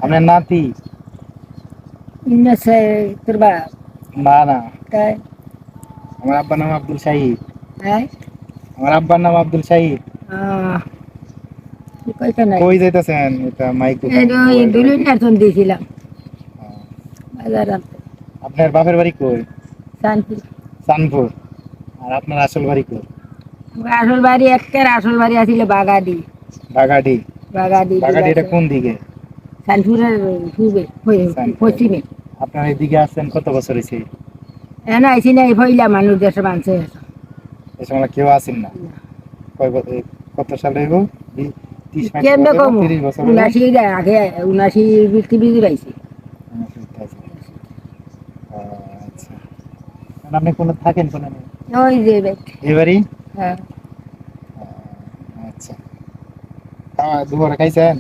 আপনার নাতি? না তোর বাপ? না না, তাই? আমার আব্বার নাম আব্দুল শাহিদ। হ্যাঁ, আমার আব্বার নাম আব্দুল শাহিদ। কইতো নাই। কই যাইতেছেন? এটা মাইক্রোফোন ওই মোবাইল। দুলুই নার্তন দিয়েছিলাম বাজার আনতে। আপনার বাপের বাড়ি কই? শান্তি। চাঁদপুর। আর আপনার আসল বাড়ি কই? আসল বাড়ি একের আসল বাড়ি আছিল বাগাডি। বাগাডি। বাগাডি বাগাডি এটা কোন দিকে? শান্তিপুরের পূর্বে চাঁদপুর। পশ্চিমে। আপনার এদিকে আসছেন কত বছর হয়েছে? এখন আইসি না, ফইলা মানুষ দেশে মানছে। এই সময় কেউ আসেন না। কয় বছর, কত সালে হইব? 30 কেমনে বছর, কম 30 বছর হইব? 79 আগে 79 বৃত্তি বিজি পাইছি। আচ্ছা, আপনি কোন থাকেন কোন? ওই যে বেট। এবারই। হ্যাঁ। আচ্ছা, দুপুরে খাইছেন?